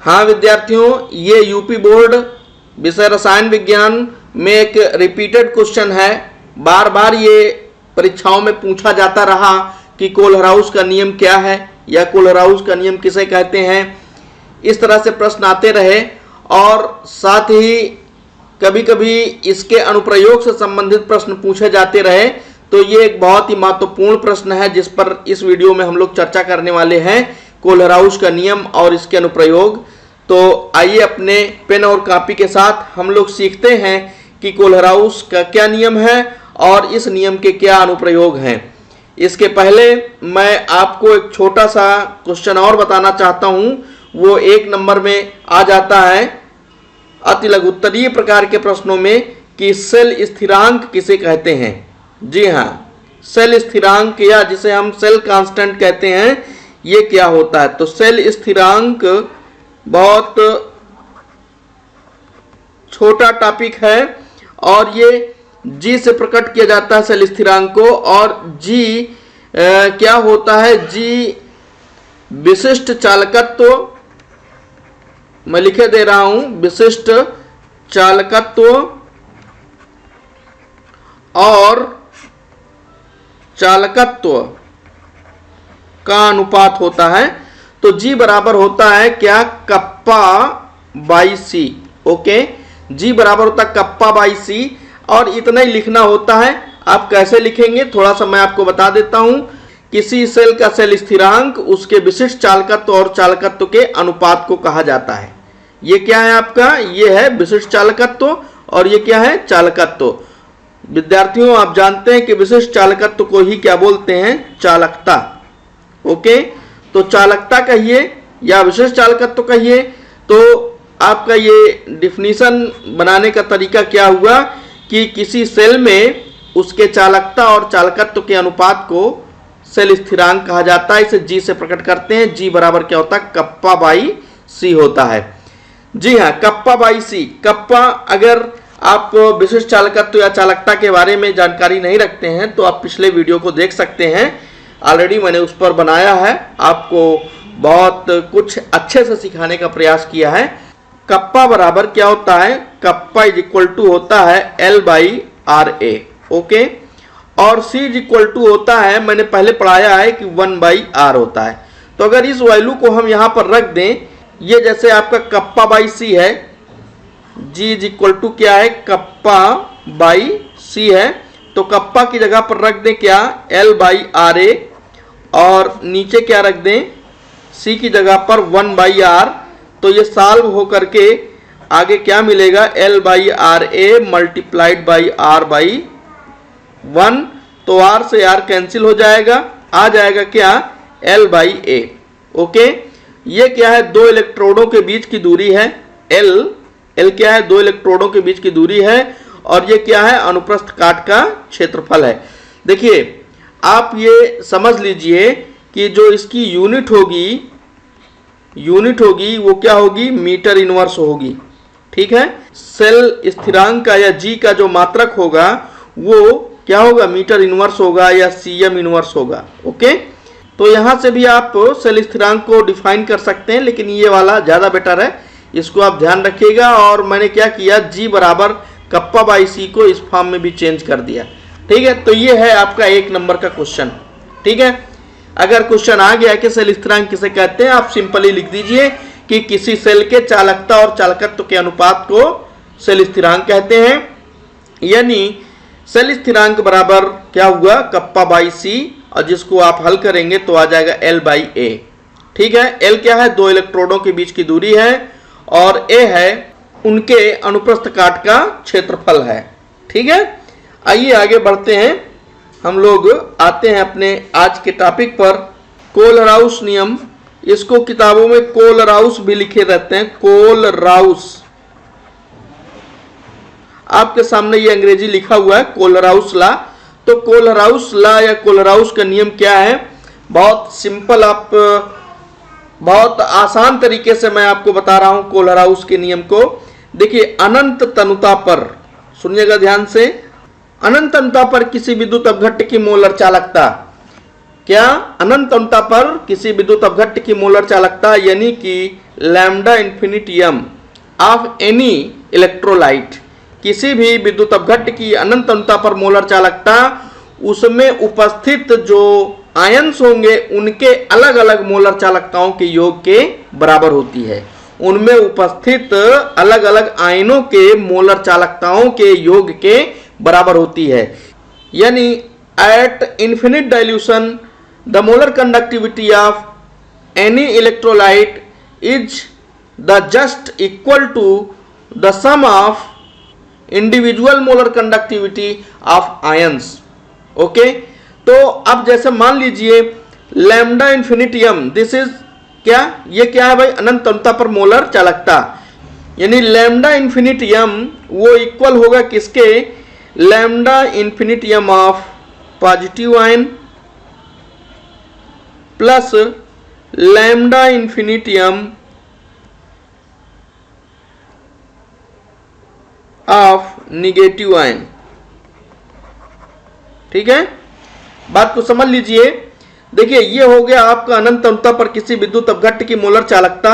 हाँ विद्यार्थियों, ये यूपी बोर्ड विषय रसायन विज्ञान में एक रिपीटेड क्वेश्चन है। बार बार ये परीक्षाओं में पूछा जाता रहा कि कोलराउस का नियम क्या है या कोलराउस का नियम किसे कहते हैं। इस तरह से प्रश्न आते रहे और साथ ही कभी कभी इसके अनुप्रयोग से संबंधित प्रश्न पूछे जाते रहे। तो ये एक बहुत ही महत्वपूर्ण प्रश्न है जिस पर इस वीडियो में हम लोग चर्चा करने वाले हैं, कोलराउस का नियम और इसके अनुप्रयोग। तो आइए अपने पेन और कॉपी के साथ हम लोग सीखते हैं कि कोलराउस का क्या नियम है और इस नियम के क्या अनुप्रयोग हैं। इसके पहले मैं आपको एक छोटा सा क्वेश्चन और बताना चाहता हूं, वो 1 नंबर में आ जाता है अति लघुत्तरीय प्रकार के प्रश्नों में कि सेल स्थिरांक किसे कहते हैं। जी हाँ, सेल स्थिरांक या जिसे हम सेल कांस्टेंट कहते हैं, ये क्या होता है। तो सेल स्थिरांक बहुत छोटा टॉपिक है और ये जी से प्रकट किया जाता है सेल स्थिरांक को। और जी क्या होता है, जी विशिष्ट चालकत्व, मैं लिखे दे रहा हूं, विशिष्ट चालकत्व और चालकत्व का अनुपात होता है। तो जी बराबर होता है क्या, कप्पा बाई सी। ओके, जी बराबर होता है कप्पा बाई सी और इतना ही लिखना होता है। आप कैसे लिखेंगे थोड़ा सा मैं आपको बता देता हूं। किसी सेल का सेल स्थिरांक उसके विशिष्ट चालकत्व और चालकत्व के अनुपात को कहा जाता है। ये क्या है आपका, ये है विशिष्ट चालकत्व और ये क्या है, चालकत्व। विद्यार्थियों आप जानते हैं कि विशिष्ट चालकत्व को ही क्या बोलते हैं, चालकता। ओके, तो चालकता कहिए या विशिष्ट चालकत्व कहिए। तो आपका ये डिफिनीशन बनाने का तरीका क्या हुआ कि किसी सेल में उसके चालकता और चालकत्व के अनुपात को सेल स्थिरांक कहा जाता है। इसे जी से प्रकट करते हैं। जी बराबर क्या होता है, कप्पा बाई सी होता है। जी हाँ, कप्पा बाई सी। कप्पा, अगर आप विशिष्ट चालकत्व या चालकता के बारे में जानकारी नहीं रखते हैं तो आप पिछले वीडियो को देख सकते हैं, ऑलरेडी मैंने उस पर बनाया है, आपको बहुत कुछ अच्छे से सिखाने का प्रयास किया है। कप्पा बराबर क्या होता है, कप्पा इज इक्वल टू होता है L by R A. Okay, और C इज इक्वल टू होता है, मैंने पहले पढ़ाया है कि 1 बाई आर होता है। तो अगर इस वैल्यू को हम यहाँ पर रख दें, ये जैसे आपका कप्पा बाई सी है, जी इज इक्वल टू क्या है, कप्पा बाई सी है। तो कप्पा की जगह पर रख दें क्या, L बाई आर ए और नीचे क्या रख दें, C की जगह पर 1 बाई आर। तो ये सॉल्व हो करके आगे क्या मिलेगा, L by R A multiplied by R by 1। तो R से R कैंसिल हो जाएगा, आ जाएगा क्या, L बाई ए। ओके, ये क्या है, 2 इलेक्ट्रोडों के बीच की दूरी है L। L क्या है, 2 इलेक्ट्रोडों के बीच की दूरी है और ये क्या है, अनुप्रस्थ काट का क्षेत्रफल है। देखिए आप ये समझ लीजिए कि जो इसकी यूनिट होगी वो क्या होगी, मीटर इनवर्स होगी। ठीक है, सेल स्थिरांक का या जी का जो मात्रक होगा वो क्या होगा, मीटर इनवर्स होगा या सीएम इनवर्स होगा। ओके, तो यहां से भी आप सेल स्थिरांक को डिफाइन कर सकते हैं, लेकिन ये वाला ज्यादा बेटर है, इसको आप ध्यान रखिएगा। और मैंने क्या किया, जी बराबर कप्पा बाई सी को इस फॉर्म में भी चेंज कर दिया। ठीक है, तो ये है आपका 1 नंबर का क्वेश्चन। ठीक है, अगर क्वेश्चन आ गया कि सेल स्थिरांक किसे कहते हैं, आप सिंपली लिख दीजिए कि किसी सेल के चालकता और चालकत्व के अनुपात को सेल स्थिरांक कहते हैं। यानी सेल स्थिरांक बराबर क्या हुआ, कप्पा बाई सी, और जिसको आप हल करेंगे तो आ जाएगा L बाई ए। ठीक है, L क्या है, 2 इलेक्ट्रोडों के बीच की दूरी है और A है उनके अनुप्रस्थ काट का क्षेत्रफल है। ठीक है, आइए आगे बढ़ते हैं, हम लोग आते हैं अपने आज के टॉपिक पर, कोलराउस नियम। इसको किताबों में कोलराउस भी लिखे रहते हैं, कोलराउस। आपके सामने ये अंग्रेजी लिखा हुआ है, कोलराउस लॉ। तो कोलराउस लॉ या कोलराउस का नियम क्या है, बहुत सिंपल, आप बहुत आसान तरीके से मैं आपको बता रहा हूं कोलराउस के नियम को। देखिए, अनंत तनुता पर, सुनिएगा ध्यान से, अनंत तनुता पर किसी विद्युत अपघट्ट की मोलर चालकता क्या अनंत अनंतता पर किसी विद्युत अपघट्ट की मोलर चालकता यानी कि lambda infinitum of any electrolyte, किसी भी विद्युत अपघट्ट की अनंत अनंतता पर मोलर चालकता उसमें उपस्थित जो आयन्स होंगे उनके अलग अलग मोलर चालकताओं के योग के बराबर होती है। उनमें उपस्थित अलग अलग आयनों के मोलर चालकताओं के योग के बराबर होती है। यानी at infinite dilution the molar conductivity of any electrolyte is the just equal to the sum of individual molar conductivity of ions. Okay, तो अब जैसे मान लीजिए लैम्डा इन्फिनिटियम, दिस इज क्या, ये क्या है भाई, अनंत अनंतता पर मोलर चालकता। यानी लैम्डा इन्फिनिटियम वो इक्वल होगा किसके, lambda infinitum of positive ion plus lambda infinitum of negative ion. ठीक है, बात को समझ लीजिए। देखिए ये हो गया आपका अनंत अनंतता पर किसी विद्युत अपघट्ट की मोलर चालकता।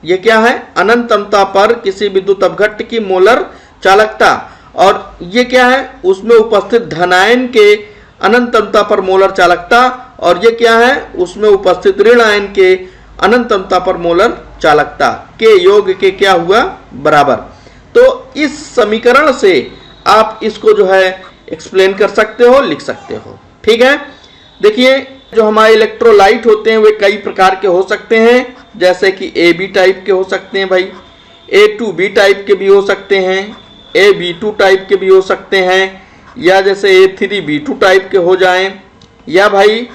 ये क्या है, अनंत अनंतता पर किसी विद्युत अपघट्ट की मोलर चालकता। और ये क्या है, उसमें उपस्थित धनायन के अनंत अनंतता पर मोलर चालकता। और ये क्या है, उसमें उपस्थित ऋण आयन के अनंत अनंतता पर मोलर चालकता के योग के क्या हुआ, बराबर। तो इस समीकरण से आप इसको जो है एक्सप्लेन कर सकते हो, लिख सकते हो। ठीक है, देखिए जो हमारे इलेक्ट्रोलाइट होते हैं वे कई प्रकार के हो सकते हैं, जैसे कि AB टाइप के हो सकते हैं भाई, A2B टाइप के भी हो सकते हैं, AB2 टाइप के भी हो सकते हैं, या जैसे A3B2 टाइप के हो जाएं, या भाई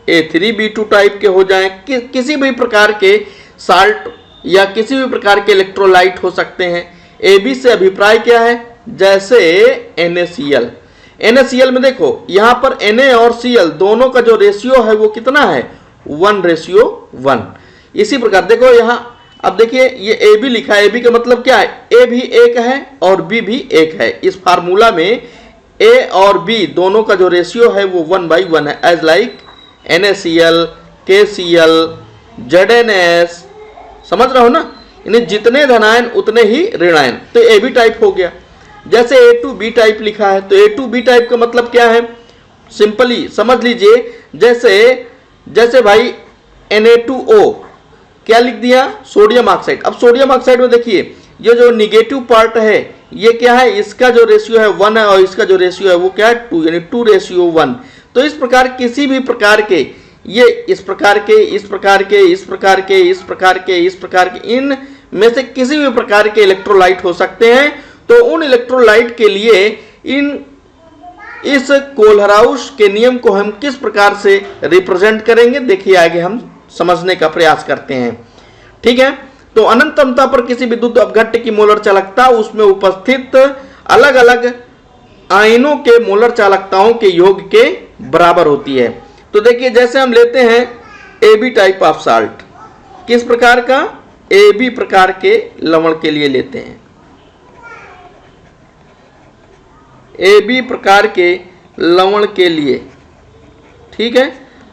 A3B2 टाइप के हो जाएं। किसी भी प्रकार के साल्ट या किसी भी प्रकार के इलेक्ट्रोलाइट हो सकते हैं। AB से अभिप्राय क्या है, जैसे NaCl। NaCl में देखो यहां पर Na और Cl दोनों का जो रेशियो है वो कितना है, 1:1। इसी प्रकार देखो यहां, अब देखिए ये AB लिखा है, AB का मतलब क्या है, A भी एक है और B भी एक है। इस फार्मूला में A और B दोनों का जो रेशियो है वो 1/1 है, as like NaCl, KCl, ZnS। समझ रहे हो ना, यानी जितने धनायन उतने ही ऋणायन। तो AB टाइप हो गया। जैसे A2B टाइप लिखा है, तो A2B टाइप का मतलब क्या है, सिंपली समझ लीजिए, जैसे भाई Na2O क्या लिख दिया, सोडियम ऑक्साइड। अब सोडियम ऑक्साइड में देखिए ये जो निगेटिव पार्ट है ये क्या है, इसका जो रेशियो है 1 है और इसका जो रेशियो है वो क्या है, 2, यानी 2:1। तो इस प्रकार किसी भी प्रकार के, ये इस प्रकार के, इस प्रकार के, इस प्रकार के, इस प्रकार के, इस प्रकार के, इन में से किसी भी प्रकार के इलेक्ट्रोलाइट हो सकते हैं। तो उन इलेक्ट्रोलाइट के लिए इस कोलहराउस के नियम को हम किस प्रकार से रिप्रेजेंट करेंगे, देखिए आगे हम समझने का प्रयास करते हैं। ठीक है, तो अनंत अनंतता पर किसी विद्युत अपघट्ट की मोलर चालकता उसमें उपस्थित अलग अलग आयनों के मोलर चालकताओं के योग के बराबर होती है। तो देखिए जैसे हम लेते हैं AB टाइप ऑफ साल्ट, किस प्रकार का, AB प्रकार के लवण के लिए लेते हैं, AB प्रकार के लवण के लिए। ठीक है,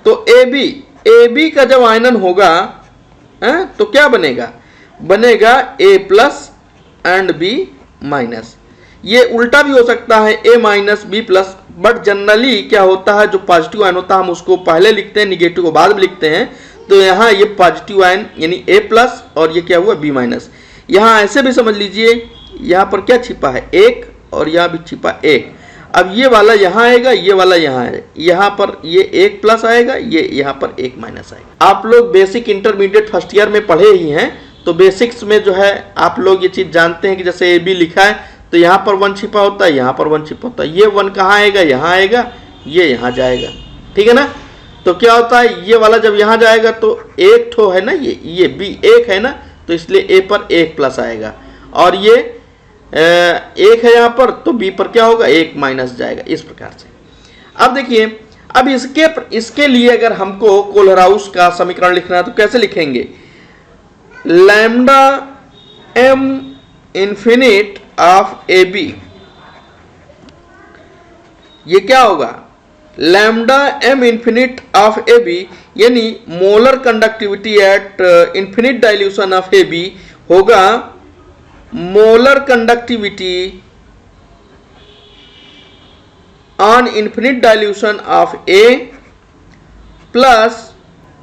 तो AB का जब आयनन होगा तो क्या बनेगा, बनेगा A+ एंड B-। ये उल्टा भी हो सकता है A- B+, बट जनरली क्या होता है, जो पॉजिटिव आयन होता है हम उसको पहले लिखते हैं, निगेटिव को बाद में लिखते हैं। तो यहाँ ये पॉजिटिव आयन यानी A+ और ये क्या हुआ B-। यहाँ ऐसे भी समझ लीजिए, यहाँ पर क्या छिपा है, 1 और यहाँ भी छिपा 1। अब ये वाला यहाँ आएगा, ये वाला यहाँ है, यहाँ पर ये 1+ आएगा, ये यहाँ पर 1- आएगा। आप लोग बेसिक इंटरमीडिएट फर्स्ट ईयर में पढ़े ही हैं, तो बेसिक्स में जो है आप लोग ये चीज़ जानते हैं कि जैसे AB लिखा है तो यहाँ पर 1 छिपा होता है, यहाँ पर 1 छिपा होता है। ये 1 कहाँ आएगा, यहाँ आएगा, ये यहाँ जाएगा। ठीक है ना, तो क्या होता है, ये वाला जब यहाँ जाएगा तो 1 ठो है ना, ये B 1 है ना, तो इसलिए A पर 1+ आएगा। और ये 1 है यहाँ पर, तो B पर क्या होगा, 1- जाएगा, इस प्रकार से। अब देखिए, अब इसके लिए अगर हमको कोलहराउस का समीकरण लिखना है तो कैसे लिखेंगे, lambda M infinite of AB, ये क्या होगा, lambda M infinite of A B, यानी molar conductivity at infinite dilution of A B होगा molar conductivity on infinite dilution of A plus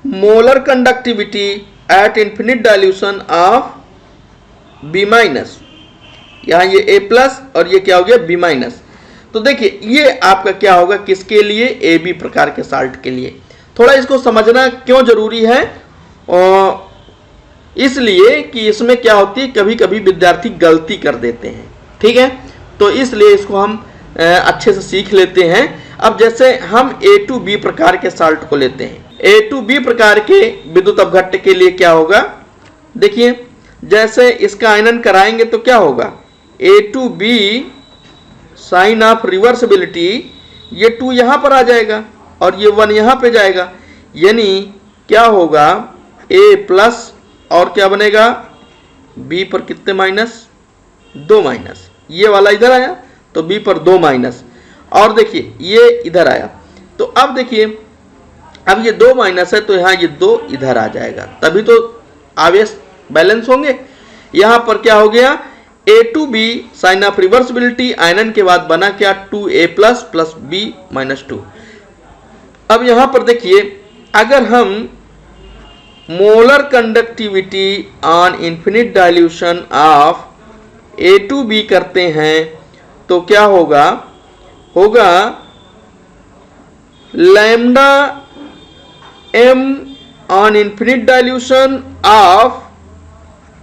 molar conductivity at infinite dilution of B minus. यहां ये ए plus और ये क्या हो गया B minus. तो देखिए ये आपका क्या होगा, किसके लिए, ए बी प्रकार के साल्ट के लिए। थोड़ा इसको समझना क्यों जरूरी है, और इसलिए कि इसमें क्या होती है, कभी कभी विद्यार्थी गलती कर देते हैं, ठीक है। तो इसलिए इसको हम अच्छे से सीख लेते हैं। अब जैसे हम ए टू बी प्रकार के साल्ट को लेते हैं, ए टू बी प्रकार के विद्युत अपघट्य के लिए क्या होगा, देखिए जैसे इसका आयनन कराएंगे तो क्या होगा, A to B sign of reversibility, ये 2 यहां पर आ जाएगा और ये 1 यहां पे जाएगा, यानी क्या होगा ए प्लस और क्या बनेगा बी पर कितने माइनस, 2 माइनस, ये वाला इधर आया तो बी पर 2 माइनस, और देखिए ये इधर आया। तो अब देखिए अब ये 2 माइनस है तो यहां ये 2 इधर आ जाएगा, तभी तो आवेश बैलेंस होंगे। यहां पर क्या हो गया, A to B sign of reversibility, आयनन के बाद बना क्या 2a plus plus B minus 2। अब यहां पर देखिए अगर हम molar conductivity on infinite dilution of A to B करते हैं तो क्या होगा, होगा lambda M on infinite dilution of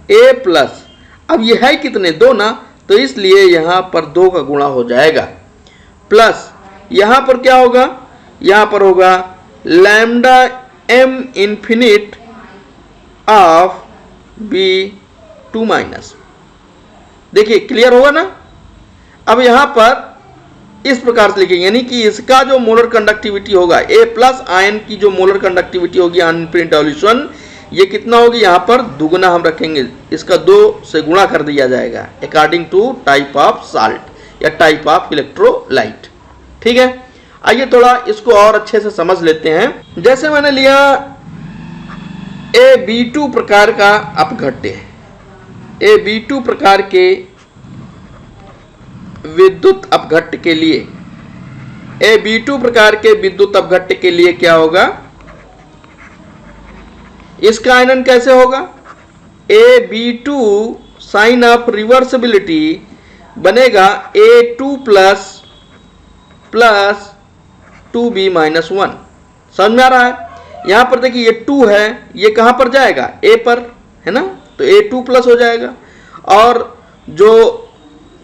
A plus, अब ये है कितने 2 ना, तो इसलिए यहां पर 2 का गुणा हो जाएगा, प्लस यहां पर क्या होगा, यहां पर होगा lambda M infinite of B 2 minus. देखिए क्लियर होगा ना। अब यहां पर इस प्रकार से लिखेंगे, यानी कि इसका जो मोलर कंडक्टिविटी होगा ए प्लस आयन की जो मोलर कंडक्टिविटी होगी ऑन इन्फिनिट डाइल्यूशन, ये कितना होगी, यहां पर दुगुना हम रखेंगे, इसका 2 से गुणा कर दिया जाएगा according to type of salt या टाइप ऑफ इलेक्ट्रोलाइट, ठीक है। आइए थोड़ा इसको और अच्छे से समझ लेते हैं। जैसे मैंने लिया AB2 प्रकार का अपघट्य, AB2 प्रकार के विद्युत अपघट्य के लिए, AB2 प्रकार के विद्युत अपघट्य के लिए क्या होगा, इसका आयनन कैसे होगा, AB2 साइन ऑफ रिवर्सिबिलिटी बनेगा A2 plus plus 2B minus 1। समझ में आ रहा है। यहां पर देखिए ये 2 है, ये कहां पर जाएगा A पर, है ना, तो A2 प्लस हो जाएगा, और जो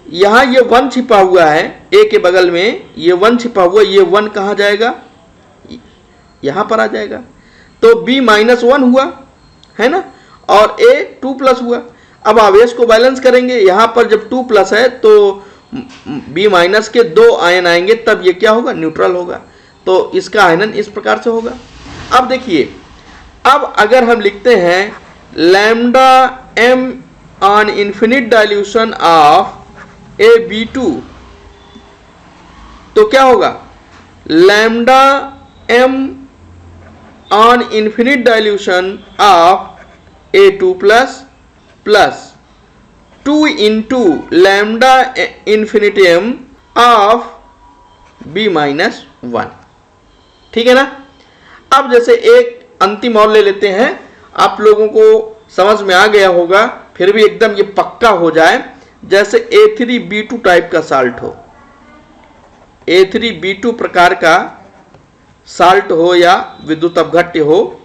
यहां ये 1 छिपा हुआ है A के बगल में, ये 1 छिपा हुआ, ये 1 कहां जाएगा, यहां पर आ जाएगा, तो B माइनस 1 हुआ, है ना, और A 2 प्लस हुआ। अब आवेश को बैलेंस करेंगे, यहां पर जब 2 प्लस है तो B माइनस के 2 आयन आएंगे, तब ये क्या होगा, न्यूट्रल होगा, तो इसका आयनन इस प्रकार से होगा। अब देखिए, अब अगर हम लिखते हैं lambda M on infinite dilution of AB2, तो क्या होगा, lambda M on infinite dilution of A2 plus plus 2 into lambda infinitum of B minus 1, ठीक है ना। अब जैसे एक अंतिम और ले लेते हैं, आप लोगों को समझ में आ गया होगा, फिर भी एकदम ये पक्का हो जाए। जैसे A3B2 टाइप का साल्ट हो, A3B2 प्रकार का साल्ट हो या विद्युत अपघट्य हो।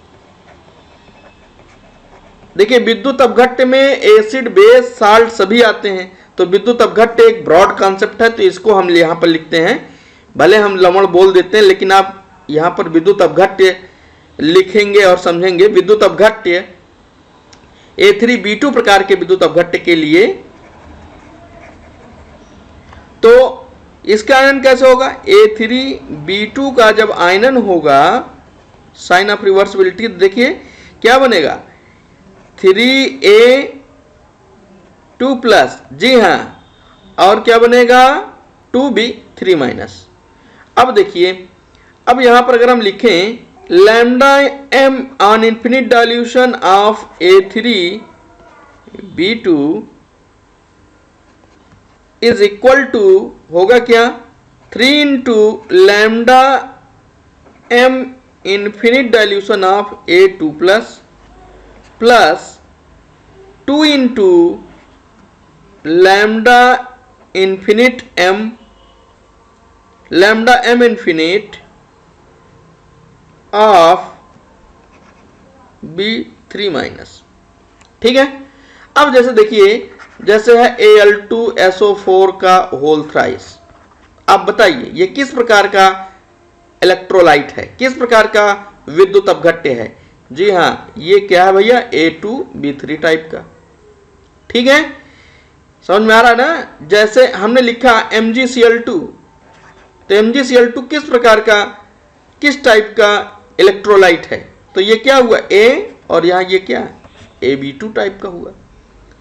देखिए विद्युत अपघट्य में एसिड बेस साल्ट सभी आते हैं, तो विद्युत अपघट्य एक ब्रॉड कॉन्सेप्ट है, तो इसको हम यहां पर लिखते हैं, भले हम लवण बोल देते हैं, लेकिन आप यहां पर विद्युत अपघट्य लिखेंगे और समझेंगे। विद्युत अपघट्य A3B2 प्रकार के विद्युत अपघट्य के लिए, तो इसका आयनन कैसे होगा, A3B2 का जब आयनन होगा साइन ऑफ रिवर्सिबिलिटी, देखिए क्या बनेगा 3A2 प्लस, जी हां, और क्या बनेगा 2B 3 माइनस। अब देखिए अब यहां पर अगर हम लिखें lambda m on infinite dilution of A3B2 is equal to होगा क्या 3 into lambda m infinite dilution of A2 plus 2 into lambda infinite m infinite of B3 minus. ठीक है। अब जैसे देखिए जैसे है Al2SO4 का होल थ्राइस। अब बताइए ये किस प्रकार का इलेक्ट्रोलाइट है, किस प्रकार का विद्युत अपघट्य है। जी हाँ, ये क्या है भैया A2B3 टाइप का। ठीक है, समझ में आ रहा है ना। जैसे हमने लिखा MgCl2, तो MgCl2 किस प्रकार का, किस टाइप का इलेक्ट्रोलाइट है, तो ये क्या हुआ A और यहां ये क्या है AB2 टाइप का हुआ।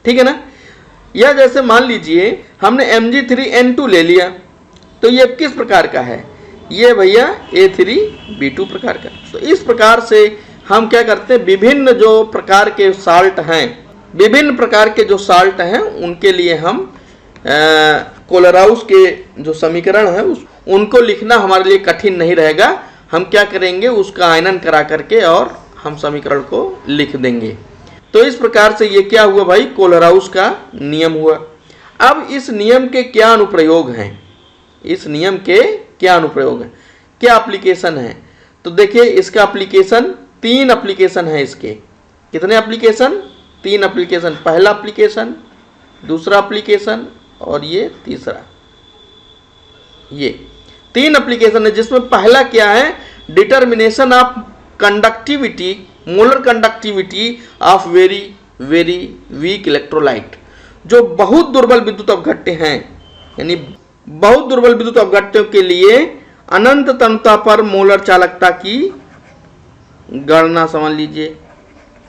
ठीक है ना। या जैसे मान लीजिए हमने Mg3N2 ले लिया, तो ये किस प्रकार का है, ये भैया A3B2 प्रकार का। तो इस प्रकार से हम क्या करते हैं, विभिन्न जो प्रकार के साल्ट हैं, विभिन्न प्रकार के जो साल्ट हैं उनके लिए हम कोलराउस के जो समीकरण है उनको लिखना हमारे लिए कठिन नहीं रहेगा। हम क्या करेंगे, उसका आयनन करा करके और हम समीकरण को लिख देंगे। तो इस प्रकार से ये क्या हुआ भाई, कोलराउस का नियम हुआ। अब इस नियम के क्या अनुप्रयोग हैं, इस नियम के क्या अनुप्रयोग हैं, क्या एप्लीकेशन है। तो देखिए इसका एप्लीकेशन 3 एप्लीकेशन है इसके। कितने एप्लीकेशन, 3 एप्लीकेशन। पहला एप्लीकेशन, दूसरा एप्लीकेशन और ये तीसरा। ये 3 एप्लीकेशन है, जिसमें पहला क्या है, determination of conductivity, molar conductivity of very very weak electrolyte. जो बहुत दुर्बल विद्युत अपघट्य हैं, यानी बहुत दुर्बल विद्युत अपघट्यों के लिए अनंत तन्यता पर मोलर चालकता की गणना समझ लीजिए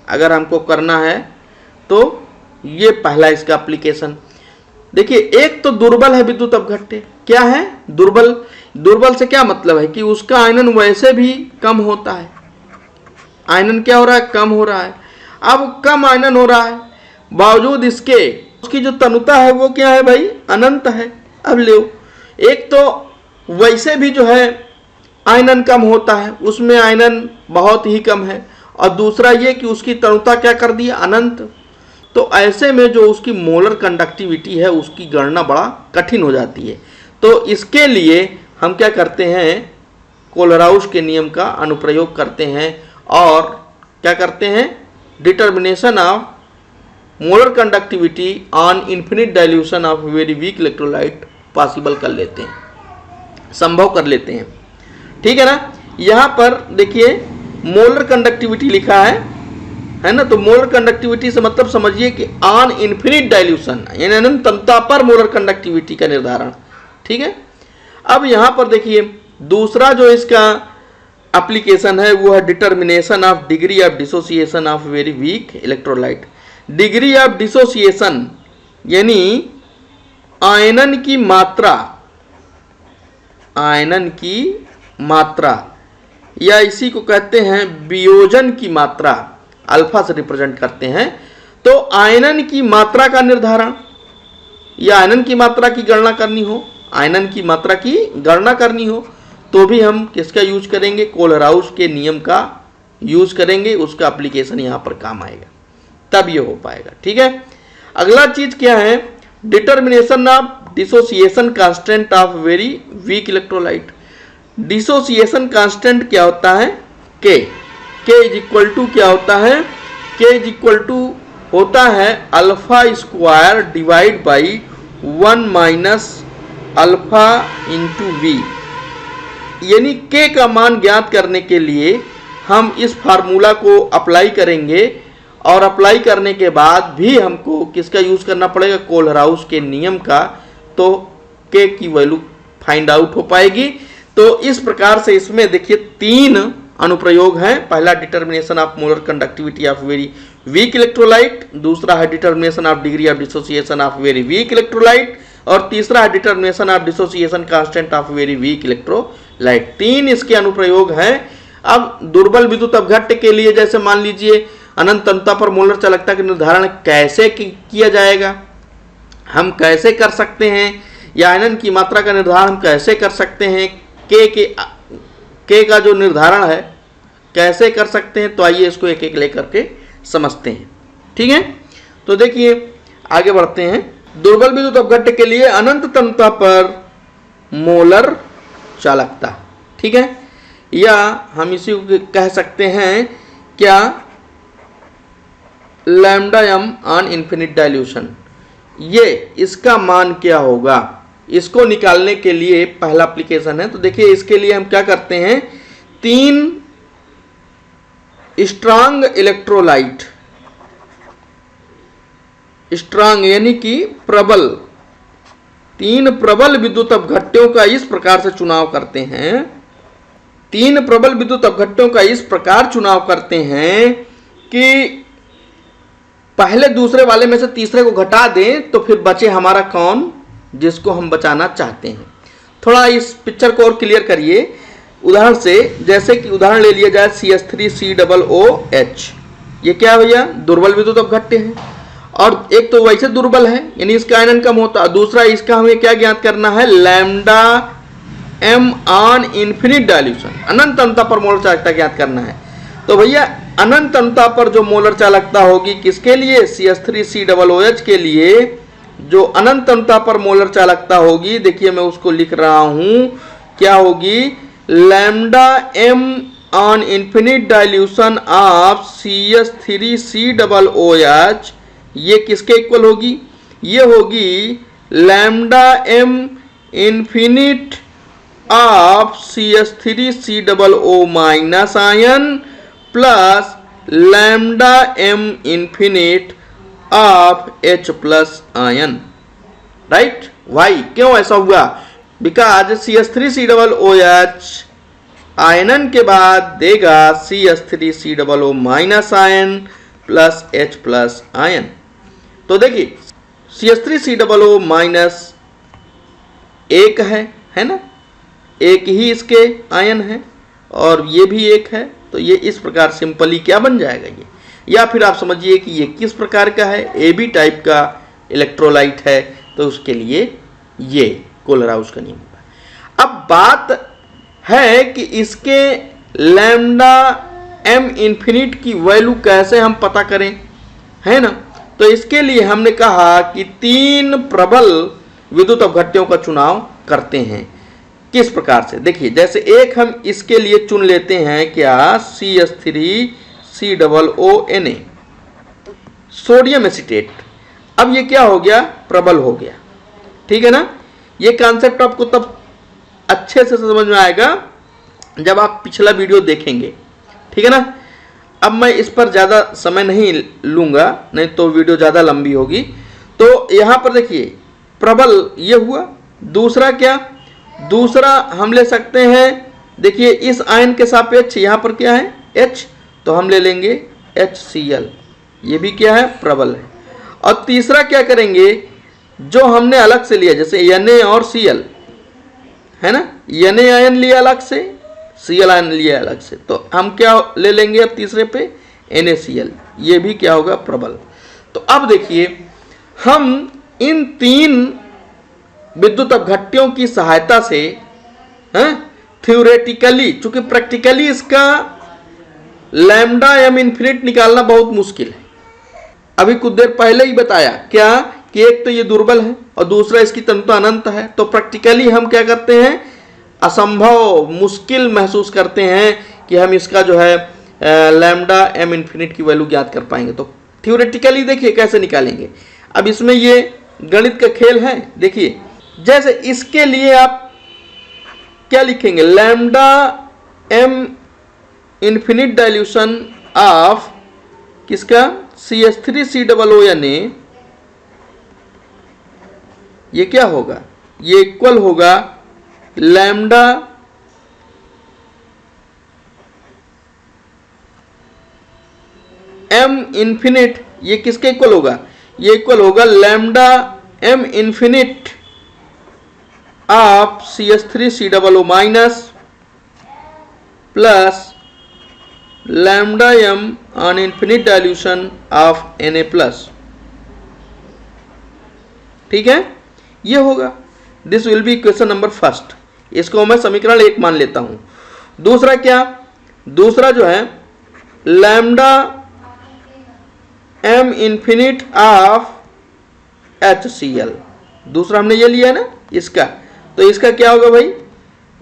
अगर हमको करना है तो ये पहला इसका एप्लीकेशन। देखिए एक तो दुर्बल है विद्युत अपघट्य, क्या है दुर्बल। दुर्बल से क्या मतलब है कि उसका आयनन वैसे भी कम होता है, आयनन क्या हो रहा है, कम हो रहा है। अब कम आयनन हो रहा है, बावजूद इसके उसकी जो तनुता है वो क्या है भाई, अनंत है। अब लो, एक तो वैसे भी जो है आयनन कम होता है, उसमें आयनन बहुत ही कम है, और दूसरा ये कि उसकी तनुता क्या कर दी, अनंत। तो ऐसे में जो उसकी मोलर कंडक्टिविटी है उसकी गणना बड़ा कठिन हो जाती है। तो इसके लिए हम क्या करते हैं, कोलराउस के नियम का अनुप्रयोग करते हैं और क्या करते हैं, determination of molar conductivity on infinite dilution of very weak electrolyte possible कर लेते हैं, संभव कर लेते हैं। ठीक है ना। यहाँ पर देखिए मोलर कंडक्टिविटी लिखा है ना। तो मोलर कंडक्टिविटी से मतलब समझिए कि ऑन इन्फिनिट डाइल्यूशन, यानी अनंत तन्यता पर मोलर कंडक्टिविटी का निर्धारण। ठीक है। अब यहाँ पर देखिए दूसरा जो इसका एप्लीकेशन है वो है determination of degree of dissociation of very weak electrolyte. Degree of dissociation यानी आयनन की मात्रा, आयनन की मात्रा, या इसी को कहते हैं वियोजन की मात्रा, अल्फा से रिप्रेजेंट करते हैं। तो आयनन की मात्रा का निर्धारण या आयनन की मात्रा की गणना करनी हो, आयनन की मात्रा की गणना करनी हो तो भी हम किसका यूज करेंगे, कोलराउस के नियम का यूज करेंगे। उसका एप्लीकेशन यहाँ पर काम आएगा, तब ये हो पाएगा। ठीक है। अगला चीज क्या है, determination of dissociation constant of very weak electrolyte. Dissociation constant क्या होता है, के इज इक्वल टू क्या होता है, के इज इक्वल टू होता है alpha square divide by 1 minus alpha into V. यानी के का मान ज्ञात करने के लिए हम इस फार्मूला को अप्लाई करेंगे, और अप्लाई करने के बाद भी हमको किसका यूज करना पड़ेगा, कोलराउस के नियम का। तो के की वैल्यू फाइंड आउट हो पाएगी। तो इस प्रकार से इसमें देखिए 3 अनुप्रयोग हैं। पहला determination of molar conductivity of very weak electrolyte, दूसरा है determination of degree of dissociation of very weak electrolyte, और तीसरा है determination of dissociation constant of very weak electrolyte. Light. 3 इसके अनुप्रयोग हैं। अब दुर्बल विद्युत अपघट्य के लिए जैसे मान लीजिए अनंत अनंतता पर मोलर चालकता का निर्धारण कैसे किया जाएगा, हम कैसे कर सकते हैं, या आयनन की मात्रा का निर्धारण हम कैसे कर सकते हैं, के का जो निर्धारण है कैसे कर सकते हैं, तो आइए इसको एक एक लेकर के समझते हैं। ठीक है, तो देखिए आगे बढ़ते हैं। दुर्बल विद्युत अपघट्य के लिए अनंत तन्यता पर मोलर चालकता, ठीक है, या हम इसी को कह सकते हैं क्या, lambda M on infinite dilution. ये इसका मान क्या होगा, इसको निकालने के लिए पहला एप्लीकेशन है। तो देखिए इसके लिए हम क्या करते हैं, 3 स्ट्रांग इलेक्ट्रोलाइट, स्ट्रांग यानी कि प्रबल, 3 प्रबल विद्युत अपघट्यों का इस प्रकार से चुनाव करते हैं, 3 प्रबल विद्युत अपघट्यों का इस प्रकार चुनाव करते हैं कि पहले दूसरे वाले में से तीसरे को घटा दें तो फिर बचे हमारा कौन, जिसको हम बचाना चाहते हैं। थोड़ा इस पिक्चर को और क्लियर करिए उदाहरण से, जैसे कि उदाहरण ले लिया जाए CH3COOH। ये क्या भैया, दुर्बल विद्युत अपघट्य है, और एक तो वैसे दुर्बल है यानी इसका आयनन कम होता, दूसरा इसका हमें क्या ज्ञात करना है, lambda M on infinite dilution, अनंत अनंतता पर मोलर चालकता ज्ञात करना है। तो भैया अनंत अनंतता पर जो मोलर चालकता होगी किसके लिए, CH3COOH के लिए जो अनंत अनंतता पर मोलर चालकता होगी, देखिए मैं उसको लिख रहा हूं, क्या होगी, lambda M on infinite dilution of CH3COOH, ये किसके इक्वल होगी, ये होगी lambda M infinite of CH3COO minus ion plus lambda M infinite of H plus ion, right. Why, क्यों ऐसा हुआ, बिकॉज CH3COOH आयनन के बाद देगा CH3COO minus ion plus H plus ion. तो देखिए CH3COO माइनस एक है ना, एक ही इसके आयन है और ये भी एक है, तो ये इस प्रकार सिंपली क्या बन जाएगा ये, या फिर आप समझिए कि ये किस प्रकार का है, AB टाइप का इलेक्ट्रोलाइट है, तो उसके लिए ये कोलराउस का नियम होगा। अब बात है कि इसके लैम्डा एम इन्फिनिट की वैल्यू कैसे हम पता करें, है ना। तो इसके लिए हमने कहा कि 3 प्रबल विद्युत अपघट्यों का चुनाव करते हैं। किस प्रकार से, देखिए जैसे एक हम इसके लिए चुन लेते हैं क्या, CH3COONA, सोडियम एसीटेट। अब ये क्या हो गया, प्रबल हो गया, ठीक है ना। ये कॉन्सेप्ट आपको तब अच्छे से समझ में आएगा जब आप पिछला वीडियो देखेंगे, ठीक है ना। अब मैं इस पर ज़्यादा समय नहीं लूँगा, नहीं तो वीडियो ज़्यादा लंबी होगी। तो यहाँ पर देखिए प्रबल ये हुआ, दूसरा क्या, दूसरा हम ले सकते हैं, देखिए इस आयन के सापेक्ष यहाँ पर क्या है H, तो हम ले लेंगे HCl, ये भी क्या है, प्रबल है। और तीसरा क्या करेंगे, जो हमने अलग से लिया, जैसे Na और Cl है ना, Na आयन लिया अलग से, Cl आयन लिया अलग से, तो हम क्या ले लेंगे अब तीसरे पे, NaCl, ये भी क्या होगा, प्रबल। तो अब देखिए हम इन 3 विद्युत अपघट्यों की सहायता से थ्योरेटिकली, चूंकि प्रैक्टिकली इसका लैम्डा एम इन्फिनिट निकालना बहुत मुश्किल है, अभी कुछ देर पहले ही बताया क्या कि एक तो ये दुर्बल है और दूसरा इसकी तन्यता अनंत है। तो प्रैक्टिकली हम क्या करते हैं, असंभव, मुश्किल महसूस करते हैं कि हम इसका जो है लैम्डा एम इन्फिनिट की वैल्यू ज्ञात कर पाएंगे। तो थ्योरेटिकली देखिए कैसे निकालेंगे। अब इसमें ये गणित का खेल है। देखिए जैसे इसके लिए आप क्या लिखेंगे, lambda M infinite dilution of किसका, CH3COONA, ये क्या होगा, ये इक्वल होगा लैम्डा एम इन्फिनिट, ये किसके इक्वल होगा, ये इक्वल होगा lambda M infinite of CH3COO minus plus lambda m on infinite dilution of Na plus. ठीक है, ये होगा। This will be equation number first. इसको मैं समीकरण 1 मान लेता हूं। दूसरा क्या, दूसरा जो है lambda m infinite of HCl, दूसरा हमने ये लिया है ना इसका, तो इसका क्या होगा भाई,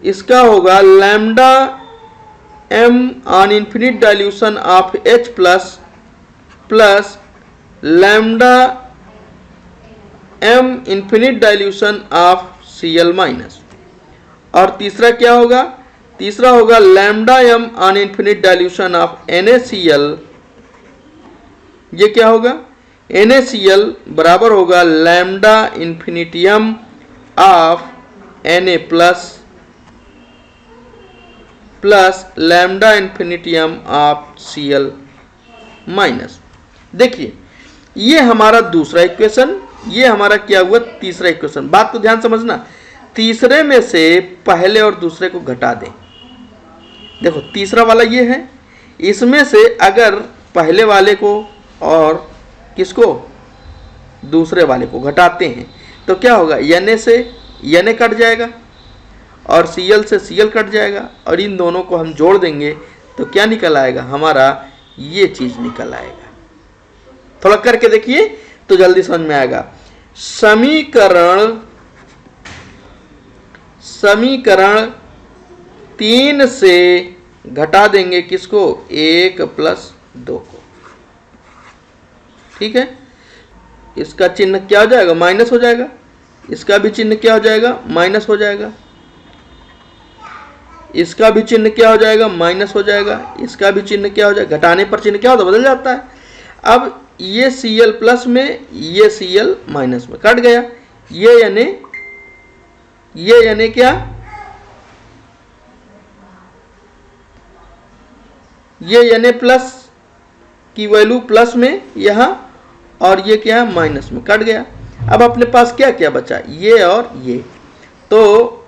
इसका होगा lambda m on infinite dilution of H plus plus lambda m infinite dilution of Cl minus. और तीसरा क्या होगा, तीसरा होगा lambda m on infinite dilution of NaCl। ये क्या होगा, NaCl बराबर होगा lambda infinitum of Na plus plus lambda infinitum of Cl minus. देखिए ये हमारा दूसरा इक्वेशन, ये हमारा क्या हुआ, तीसरा इक्वेशन। बात को ध्यान समझना, तीसरे में से पहले और दूसरे को घटा दें। देखो तीसरा वाला ये है, इसमें से अगर पहले वाले को और किसको, दूसरे वाले को घटाते हैं तो क्या होगा, Na से Na कट जाएगा और Cl से Cl कट जाएगा, और इन दोनों को हम जोड़ देंगे तो क्या निकल आएगा, हमारा ये चीज निकल आएगा। थोड़ा करके देखिए तो जल्दी समझ में आएगा। समीकरण 3 से घटा देंगे किसको, 1 प्लस 2 को। ठीक है, इसका चिन्ह क्या हो जाएगा, माइनस हो जाएगा, इसका भी चिन्ह क्या हो जाएगा, माइनस हो जाएगा, इसका भी चिन्ह क्या हो जाएगा, माइनस हो जाएगा, इसका भी चिन्ह क्या हो जाएगा, घटाने पर चिन्ह क्या होता है, बदल जाता है। अब ये Cl प्लस में, ये Cl माइनस में कट गया, ये Na क्या, ये Na प्लस की वैल्यू प्लस में यहां, और ये क्या है, माइनस में कट गया। अब अपने पास क्या क्या बचा, ये और ये। तो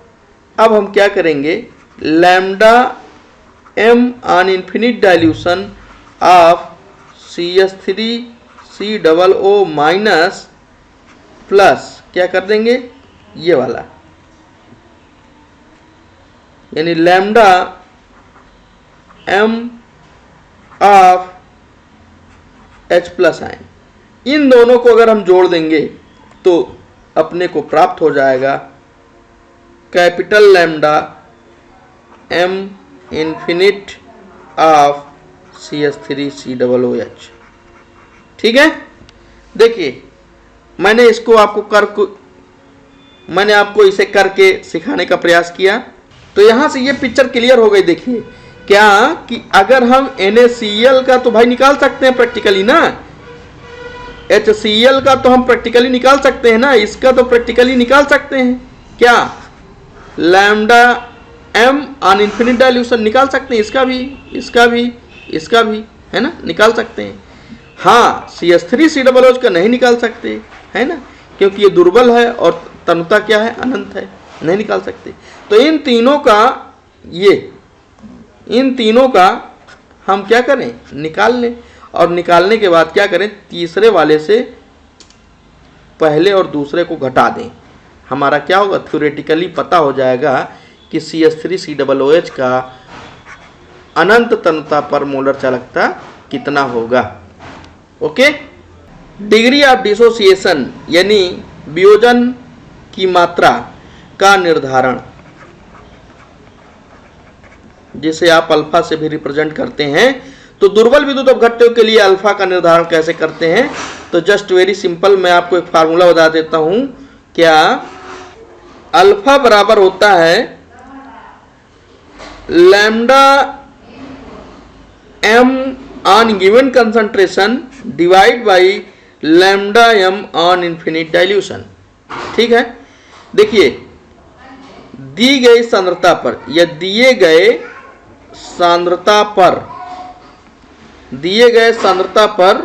अब हम क्या करेंगे, lambda m on infinite dilution of CH3COO minus plus क्या कर देंगे, ये वाला, यानी lambda m of H plus ion. इन दोनों को अगर हम जोड़ देंगे तो अपने को प्राप्त हो जाएगा capital lambda m infinite of CH3COOH। ठीक है, देखिए मैंने आपको इसे करके सिखाने का प्रयास किया, तो यहां से ये पिक्चर क्लियर हो गई। देखिए क्या कि अगर हम NaCl का तो भाई निकाल सकते हैं प्रैक्टिकली ना, HCl का तो हम प्रैक्टिकली निकाल सकते हैं ना, इसका तो प्रैक्टिकली निकाल सकते हैं क्या, lambda m on infinite dilution निकाल सकते हैं, इसका भी, इसका भी, इसका भी, है ना, निकाल सकते हैं। हाँ, CH3COOH का नहीं निकाल सकते, है ना, क्योंकि ये दुर्बल है और तनुता क्या है, अनंत है, नहीं निकाल सकते। तो इन तीनों का हम क्या करें, निकाल लें, और निकालने के बाद क्या करें, तीसरे वाले से पहले और दूसरे को घटा दें। हमारा क्या होगा, थ्योरेटिकली पता हो जाएगा कि CH3COOH का अनंत तनुता पर मोलर चालकता कितना होगा। ओके, डिग्री ऑफ डिसोसिएशन यानी वियोजन की मात्रा का निर्धारण, जिसे आप अल्फा से भी रिप्रेजेंट करते हैं। तो दुर्बल विद्युत अपघट्यों के लिए अल्फा का निर्धारण कैसे करते हैं, तो जस्ट वेरी सिंपल, मैं आपको एक फार्मूला बता देता हूं। क्या, अल्फा बराबर होता है lambda m on given concentration divide by lambda m on infinite dilution. ठीक है, देखिए दी गई सांद्रता पर या दिए गए सांद्रता पर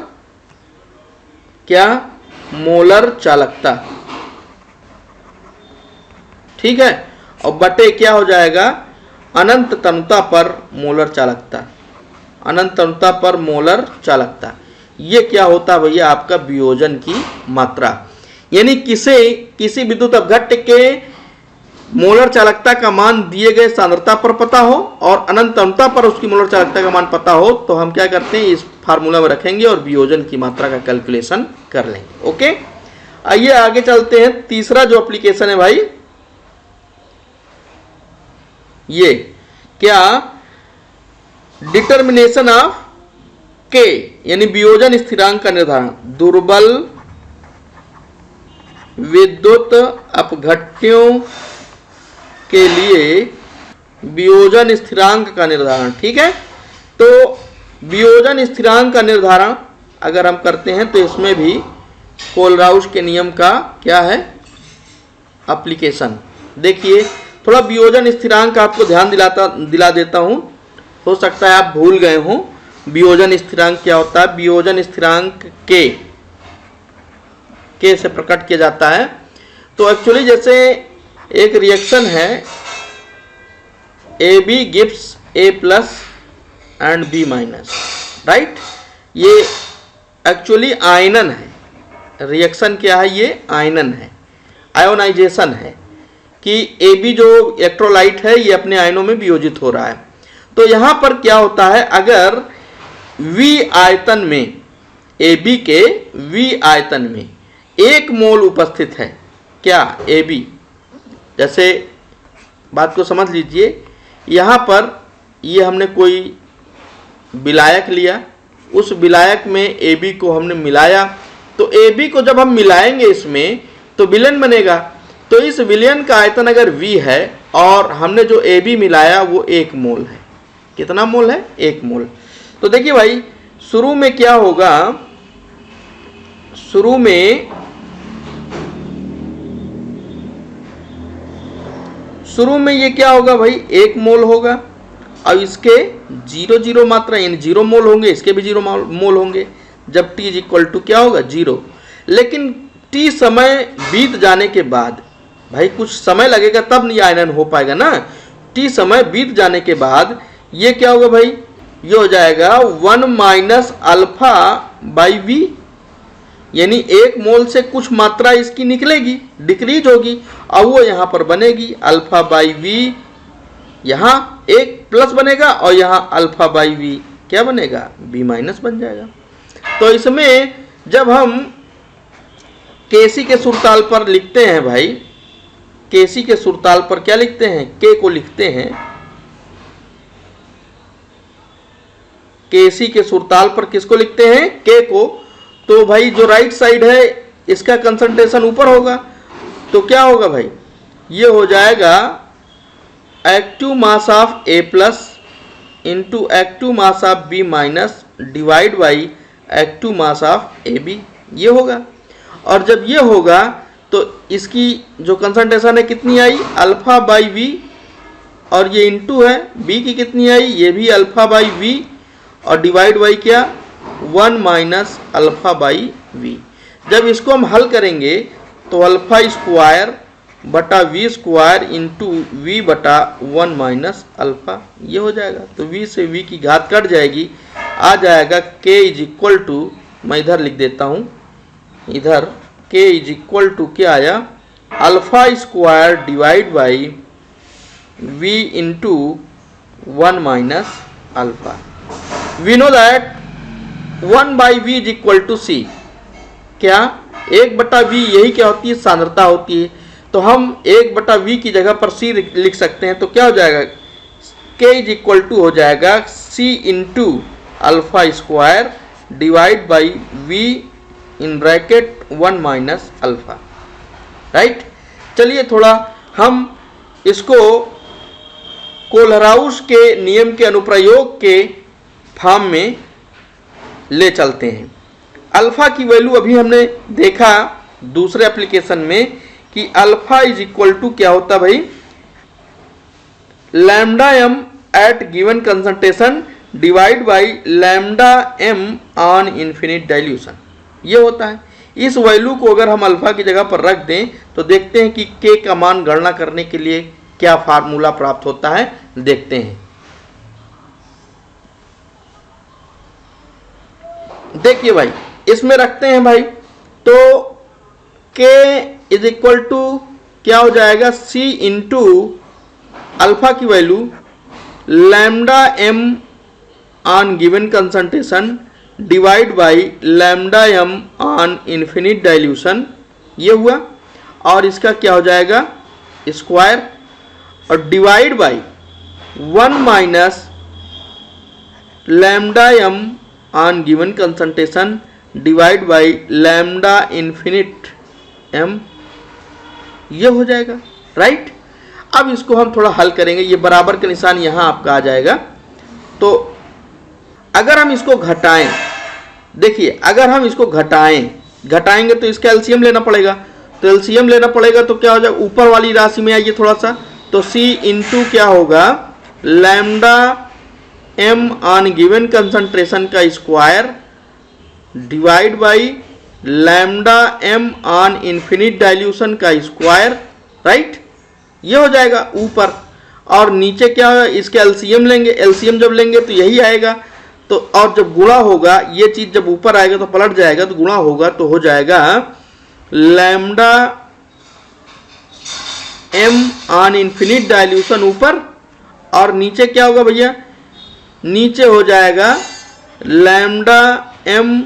क्या, मोलर चालकता। ठीक है, और बटे क्या हो जाएगा, अनंत तनुता पर मोलर चालकता, अनंत तनुता पर मोलर चालकता। ये क्या होता है भैया? आपका वियोजन की मात्रा। यानी किसी विद्युत अपघट्य के मोलर चालकता का मान दिए गए सांद्रता पर पता हो और अनंत तनुता पर उसकी मोलर चालकता का मान पता हो, तो हम क्या करते हैं, इस फार्मूला में रखेंगे और वियोजन की मात्रा का कैलकुलेशन कर लेंगे। ओके, आइए आगे चलते हैं। तीसरा जो एप्लीकेशन है भाई, ये क्या, डिटर्मिनेशन ऑफ के, यानी वियोजन स्थिरांक का निर्धारण। दुर्बल विद्युत अपघट्यों के लिए वियोजन स्थिरांक का निर्धारण। ठीक है, तो वियोजन स्थिरांक का निर्धारण अगर हम करते हैं तो इसमें भी कोलराउस के नियम का क्या है, एप्लीकेशन। देखिए थोड़ा वियोजन स्थिरांक आपको ध्यान दिला देता हूं, हो सकता है आप भूल गए हों। वियोजन स्थिरांक क्या होता है? वियोजन स्थिरांक के से प्रकट किया जाता है। तो एक्चुअली जैसे एक रिएक्शन है, A B gives A plus and B minus, right. ये एक्चुअली आयनन है। रिएक्शन क्या है? ये आयनन है, आयोनाइजेशन है कि ए बी जो इलेक्ट्रोलाइट है ये अपने आयनों में वियोजित हो रहा है। तो यहां पर क्या होता है, अगर V आयतन में, ए बी के V आयतन में 1 मोल उपस्थित है, क्या ए बी, जैसे बात को समझ लीजिए, यहाँ पर ये हमने कोई विलायक लिया, उस विलायक में ए बी को हमने मिलाया, तो ए बी को जब हम मिलाएंगे इसमें तो विलयन बनेगा। तो इस विलयन का आयतन अगर V है और हमने जो ए बी मिलाया वो 1 मोल है। कितना मोल है? 1 मोल। तो देखिए भाई, शुरू में क्या होगा, शुरू में ये क्या होगा भाई, 1 मोल होगा और इसके 0 मात्रा यानी 0 मोल होंगे, इसके भी 0 मोल होंगे जब t इक्वल टू क्या होगा, 0। लेकिन t समय बीत जाने के बाद, भाई कुछ समय लगेगा तब नहीं आयनन हो पाएगा ना। t समय बीत जाने के बाद ये क्या होगा भाई, ये हो जाएगा 1 माइनस अल्फा बाई वी, यानी 1 मोल से कुछ मात्रा इसकी निकलेगी, डिक्रीज होगी और वो यहाँ पर बनेगी अल्फा बाई वी। यहाँ 1 प्लस बनेगा और यहाँ अल्फा बाई वी क्या बनेगा, बी माइनस बन जाएगा। तो इसमें जब हम केसी के सुरताल पर लिखते हैं भाई, केसी के सुरताल पर क्या लिखते हैं, के को लिखते हैं, केसी के सुरताल पर किसको लिखते हैं, के को। तो भाई जो राइट साइड है इसका कंसंट्रेशन ऊपर होगा, तो क्या होगा भाई, ये हो जाएगा active mass of A plus into active mass of B minus divide by active mass of A B, ये होगा। और जब ये होगा तो इसकी जो कंसंट्रेशन है कितनी आई, अल्फा बाई वी, और ये इंटू है बी की कितनी आई, ये भी अल्फा बाई वी, और डिवाइड बाई क्या, 1 माइनस अल्फा बाई वी। जब इसको हम हल करेंगे तो अल्फा स्क्वायर बटा वी स्क्वायर इंटू वी बटा 1 माइनस अल्फा, ये हो जाएगा। तो वी से वी की घात कट जाएगी, आ जाएगा के इज इक्वल टू, मैं इधर लिख देता हूँ, इधर के इज इक्वल टू क्या आया, alpha square divide by V into 1 minus alpha. We know that 1 by V is equal to C, क्या 1 बटा वी, यही क्या होती है, सांद्रता होती है। तो हम 1 बटा वी की जगह पर सी लिख सकते हैं, तो क्या हो जाएगा, के इज इक्वल टू हो जाएगा C into alpha square divide by V in bracket 1 minus alpha, right. चलिए थोड़ा हम इसको कोलराउस के नियम के अनुप्रयोग के फॉर्म में ले चलते हैं। अल्फा की वैल्यू अभी हमने देखा दूसरे एप्लीकेशन में कि अल्फा इज इक्वल टू क्या होता है भाई, lambda M at given concentration divide by lambda M on infinite dilution, ये होता है। इस वैल्यू को अगर हम अल्फा की जगह पर रख दें तो देखते हैं कि के का मान गणना करने के लिए क्या फार्मूला प्राप्त होता है, देखते हैं। देखिए भाई, इसमें रखते हैं भाई, तो k इज इक्वल टू क्या हो जाएगा, c इंटू अल्फा की value lambda m on given concentration divide by lambda m on infinite dilution, ये हुआ। और इसका क्या हो जाएगा, स्क्वायर, और divide by 1 minus lambda m on given concentration divide by lambda infinite m, ये हो जाएगा, राइट। अब इसको हम थोड़ा हल करेंगे, ये बराबर का निशान यहां आपका आ जाएगा। तो अगर हम इसको घटाएं, देखिए अगर हम इसको घटाएंगे तो इसका एलसीएम लेना पड़ेगा, तो एलसीएम लेना पड़ेगा तो क्या हो जाएगा, ऊपर वाली राशि में आइए थोड़ा सा, तो c इंटू क्या होगा, lambda m on given concentration का square divide by lambda m on infinite dilution का स्क्वायर, राइट, ये हो जाएगा ऊपर। और नीचे क्या होगा, इसके एलसीएम लेंगे, एलसीएम जब लेंगे तो यही आएगा, तो और जब गुणा होगा, ये चीज जब ऊपर आएगा तो पलट जाएगा, तो गुणा होगा तो हो जाएगा lambda m on infinite dilution ऊपर, और नीचे क्या होगा भैया, नीचे हो जाएगा lambda m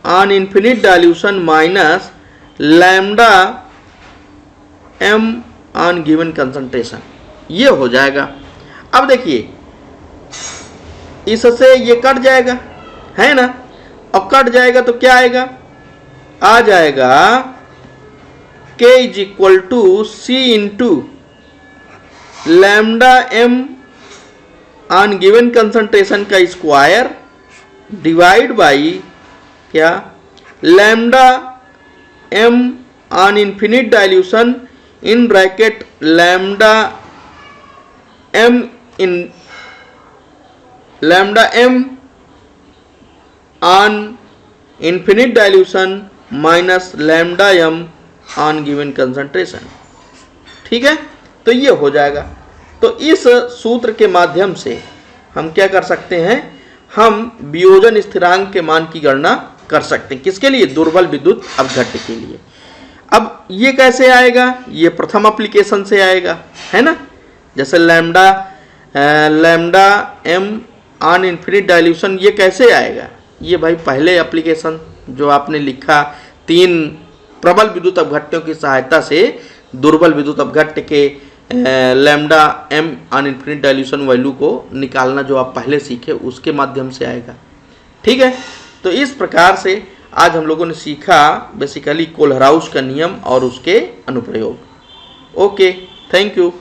on infinite dilution minus lambda m on given concentration, ये हो जाएगा। अब देखिए इससे ये कट जाएगा, है ना, और कट जाएगा तो क्या आएगा, आ जाएगा k is equal to c into lambda m on given concentration का स्क्वायर डिवाइड बाई क्या, lambda m on infinite dilution in bracket lambda m in lambda m on infinite dilution minus lambda m on given concentration, ठीक है। तो ये हो जाएगा। तो इस सूत्र के माध्यम से हम क्या कर सकते हैं, हम वियोजन स्थिरांक के मान की गणना कर सकते हैं, किसके लिए, दुर्बल विद्युत अपघट्य के लिए। अब ये कैसे आएगा, ये प्रथम एप्लीकेशन से आएगा, है ना, जैसे lambda m on infinite dilution, ये कैसे आएगा, ये भाई पहले एप्लीकेशन जो आपने लिखा, 3 प्रबल विद्युत अपघट्यों की सहायता से दुर्बल विद्युत अपघट्य के lambda m on infinite dilution value को निकालना, जो आप पहले सीखे उसके माध्यम से आएगा, ठीक है। तो इस प्रकार से आज हम लोगों ने सीखा बेसिकली कोलहराउस का नियम और उसके अनुप्रयोग। Okay, thank you.